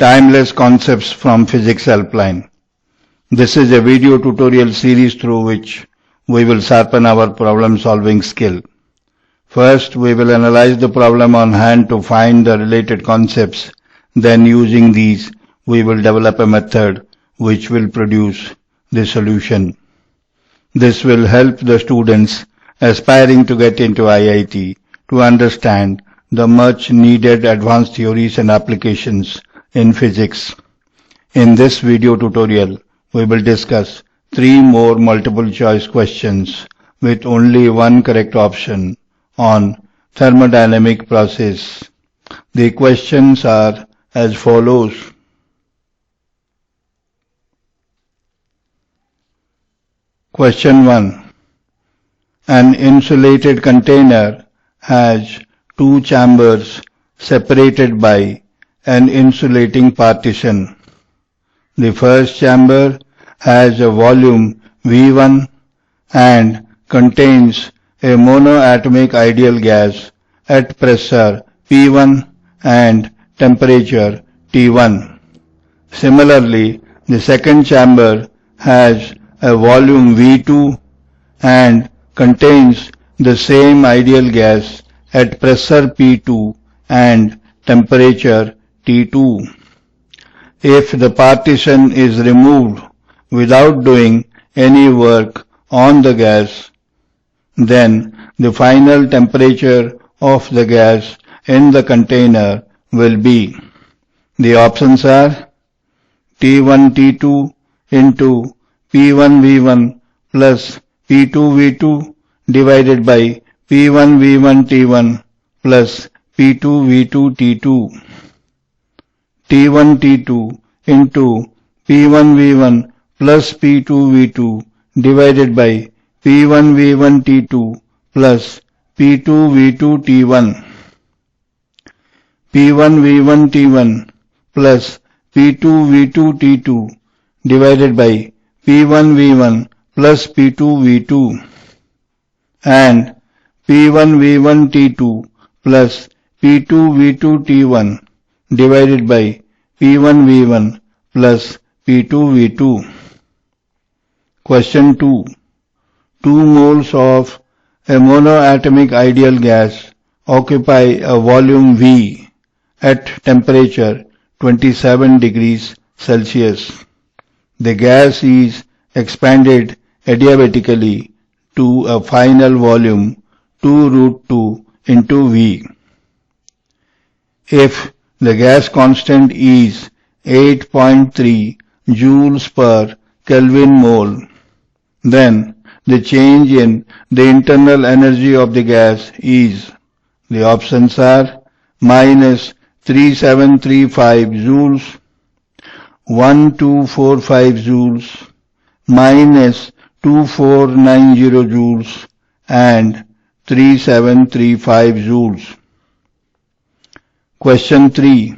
Timeless Concepts from Physics Helpline. This is a video tutorial series through which we will sharpen our problem-solving skill. First, we will analyze the problem on hand to find the related concepts. Then, using these, we will develop a method which will produce the solution. This will help the students aspiring to get into IIT to understand the much needed advanced theories and applications in physics. In this video tutorial, we will discuss 3 more multiple choice questions with only one correct option on thermodynamic process. The questions are as follows. Question 1. An insulated container has 2 chambers separated by an insulating partition. The first chamber has a volume V1 and contains a monoatomic ideal gas at pressure P1 and temperature T1. Similarly, the second chamber has a volume V2 and contains the same ideal gas at pressure P2 and temperature T2. If the partition is removed without doing any work on the gas, then the final temperature of the gas in the container will be. The options are T1 T2 into P1 V1 plus P2 V2 divided by P1 V1 T1 plus P2 V2 T2. T1 T2 into P1 V1 plus P2 V2 divided by P1 V1 T2 plus P2 V2 T1. P1 V1 T1 plus P2 V2 T2 divided by P1 V1 plus P2 V2 and P1 V1 T2 plus P2 V2 T1 divided by P1 V1 plus P2 V2. Question 2. 2 moles of a monoatomic ideal gas occupy a volume V at temperature 27 degrees Celsius. The gas is expanded adiabatically to a final volume 2√2 into V. If the gas constant is 8.3 joules per Kelvin mole, then the change in the internal energy of the gas is. The options are minus 3735 joules, 1245 joules, minus 2490 joules, and 3735 joules. Question 3.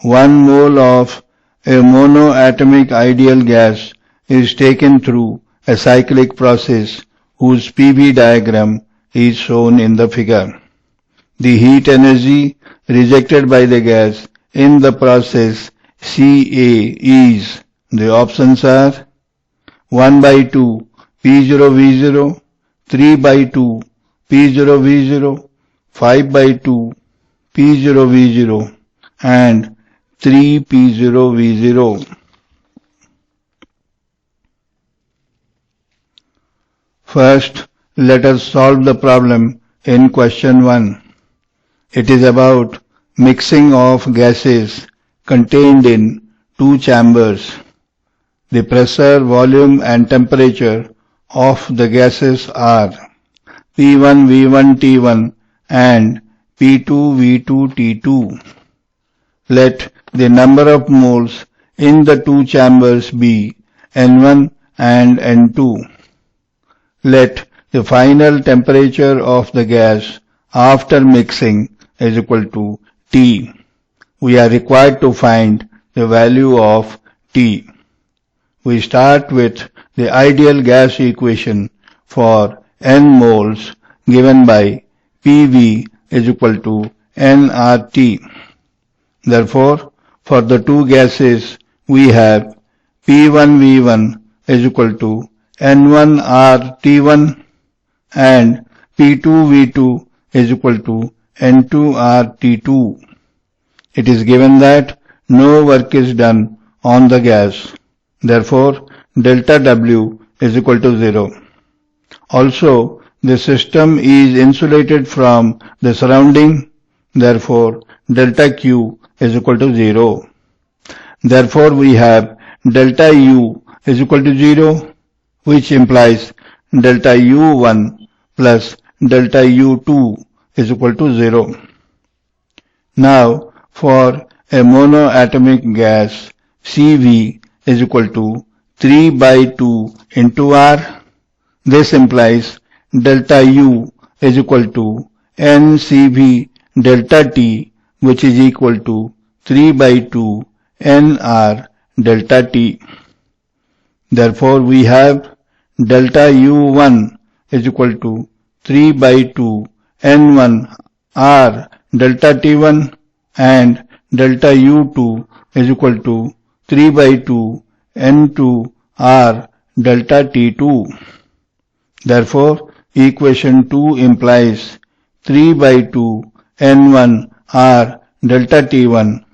1 mole of a monoatomic ideal gas is taken through a cyclic process whose PV diagram is shown in the figure. The heat energy rejected by the gas in the process Ca is. The options are 1 by 2 P0 V0, 3 by 2 P0 V0, 5 by 2 P0 V0 and 3 P0 V0. First, let us solve the problem in question 1. It is about mixing of gases contained in 2 chambers. The pressure, volume and temperature of the gases are P1 V1 T1 and P2 V2 T2. Let the number of moles in the 2 chambers be N1 and N2. Let the final temperature of the gas after mixing is equal to T. We are required to find the value of T. We start with the ideal gas equation for N moles given by PV is equal to nRT. Therefore, For the two gases, we have P1V1 is equal to N1RT1 and P2V2 is equal to N2RT2. It is given that no work is done on the gas. Therefore, delta W is equal to 0. Also, the system is insulated from the surrounding. Therefore, delta Q is equal to 0. Therefore, we have delta U is equal to 0, which implies delta U1 plus delta U2 is equal to 0. Now, for a monoatomic gas, Cv is equal to 3 by 2 into R. This implies delta U is equal to NCV delta T, which is equal to 3 by 2 NR delta T. Therefore, we have delta U1 is equal to 3 by 2 N1 R delta T1 and delta U2 is equal to 3 by 2 N2 R delta T2. Therefore, equation 2 implies 3 by 2 N1 R delta T1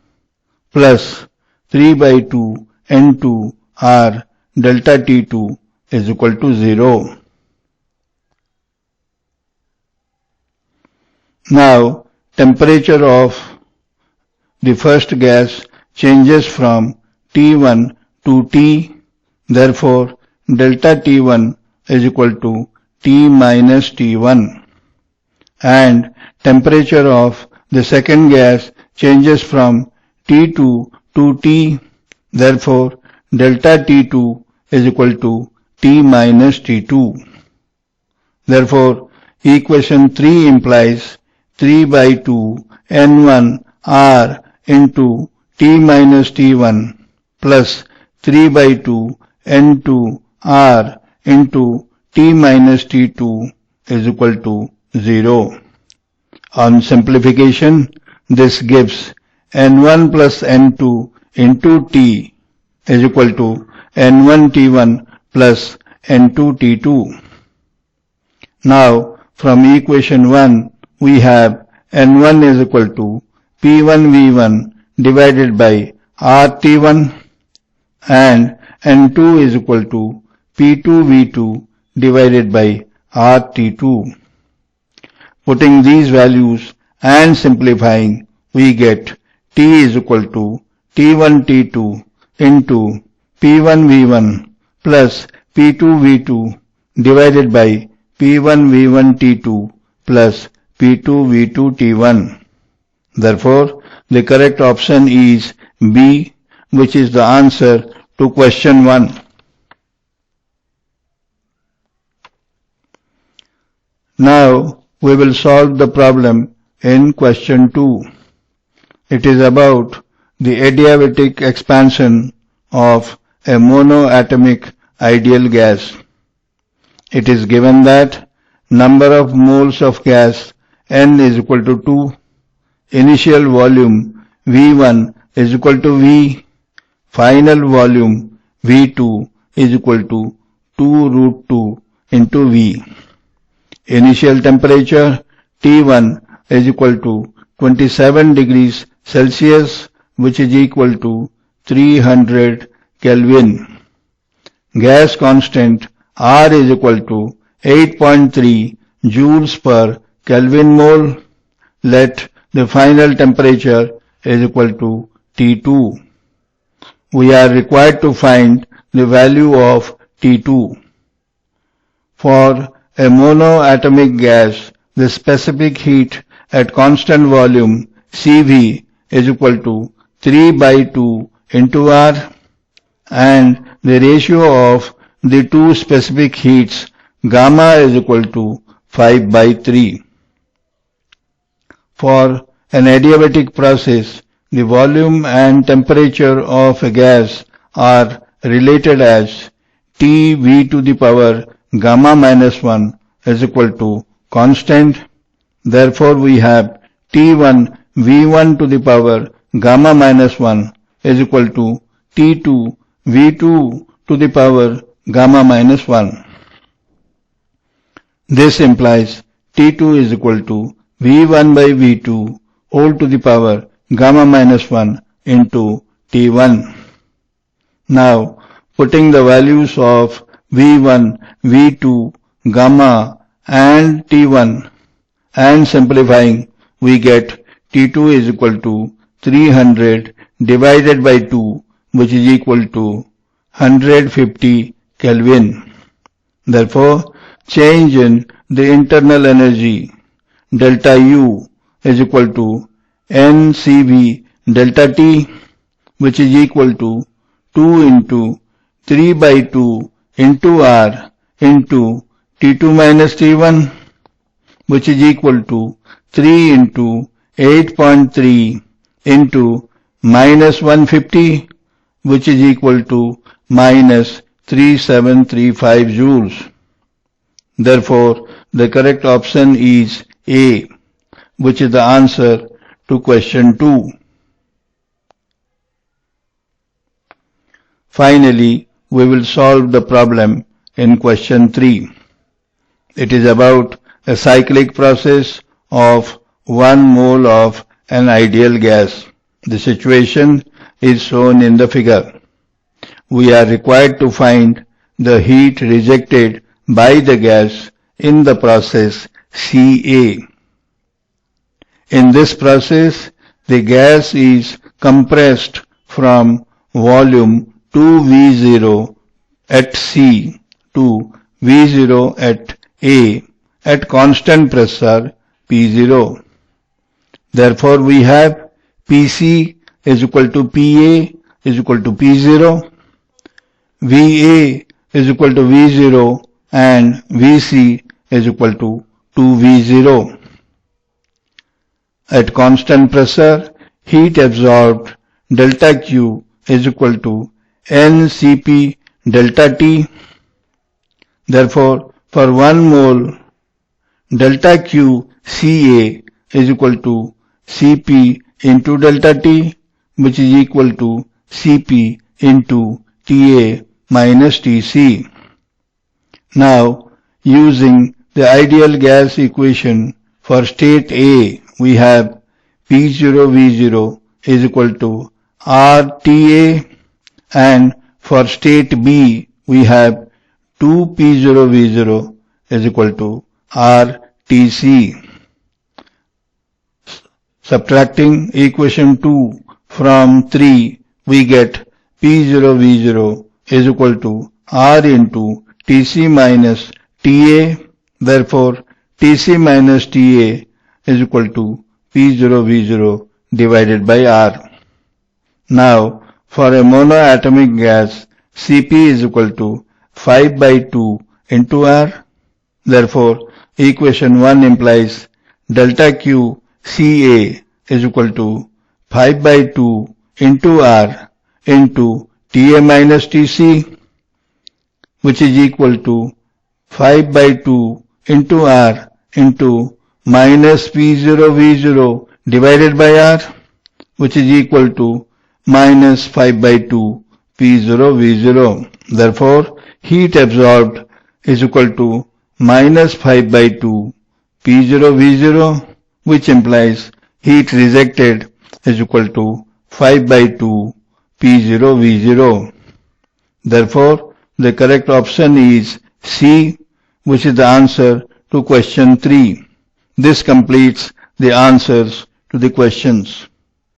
plus 3 by 2 N2 R delta T2 is equal to 0. Now, temperature of the first gas changes from T1 to T. Therefore, delta T1 is equal to T minus T1. And temperature of the second gas changes from T2 to T. Therefore, delta T2 is equal to T minus T2. Therefore, equation 3 implies 3 by 2 N1 R into T minus T1 plus 3 by 2 N2 R into T minus T2 is equal to 0. On simplification, this gives N1 plus N2 into T is equal to N1 T1 plus N2 T2. Now, from equation 1, we have N1 is equal to P1V1 divided by RT1 and N2 is equal to P2V2 divided by RT2. Putting these values and simplifying, we get T is equal to T1 T2 into P1V1 plus P2V2 divided by P1V1 T2 plus P2V2 T1. Therefore, the correct option is B, which is the answer to question 1. Now, we will solve the problem in question 2. It is about the adiabatic expansion of a monoatomic ideal gas. It is given that number of moles of gas N is equal to 2, initial volume V1 is equal to V, final volume V2 is equal to 2 root 2 into V. Initial temperature T1 is equal to 27 degrees Celsius, which is equal to 300 Kelvin. Gas constant R is equal to 8.3 joules per Kelvin mole. Let the final temperature is equal to T2. We are required to find the value of T2. For a monoatomic gas, the specific heat at constant volume Cv is equal to 3 by 2 into R, and the ratio of the two specific heats gamma is equal to 5 by 3. For an adiabatic process, the volume and temperature of a gas are related as Tv to the power gamma minus 1 is equal to constant. Therefore, we have T1 V1 to the power gamma minus 1 is equal to T2 V2 to the power gamma minus 1. This implies T2 is equal to V1 by V2 all to the power gamma minus 1 into T1. Now, putting the values of V1, V2, gamma and T1 and simplifying, we get T2 is equal to 300 divided by 2, which is equal to 150 Kelvin. Therefore, change in the internal energy delta U is equal to NCV delta T, which is equal to 2 into 3 by 2 into R into T2 minus T1, which is equal to 3 into 8.3 into minus 150, which is equal to minus 3735 joules. Therefore, the correct option is A, which is the answer to question 2. Finally, we will solve the problem in question 3. It is about a cyclic process of 1 mole of an ideal gas. The situation is shown in the figure. We are required to find the heat rejected by the gas in the process CA. In this process, the gas is compressed from volume 2V0 at C to V0 at A at constant pressure P0. Therefore, we have PC is equal to PA is equal to P0, VA is equal to V0 and VC is equal to 2V0. At constant pressure, heat absorbed delta Q is equal to NCP delta T. Therefore, for 1 mole, delta Q Ca is equal to Cp into delta T, which is equal to Cp into Ta minus Tc. Now, using the ideal gas equation for state A, we have P0V0 is equal to RTA, and for state B, we have 2P0V0 is equal to RTC. Subtracting equation 2 from 3, we get P0V0 is equal to R into Tc minus Ta. Therefore, Tc minus Ta is equal to P0V0 divided by R. Now, for a monoatomic gas, Cp is equal to 5 by 2 into R. Therefore, equation 1 implies delta Q Ca is equal to 5 by 2 into R into Ta minus Tc, which is equal to 5 by 2 into R into minus P0V0 divided by R, which is equal to minus 5 by 2 P0V0. Therefore, heat absorbed is equal to minus 5 by 2 P0V0, which implies heat rejected is equal to 5 by 2 P0V0. Therefore, the correct option is C, which is the answer to question 3. This completes the answers to the questions.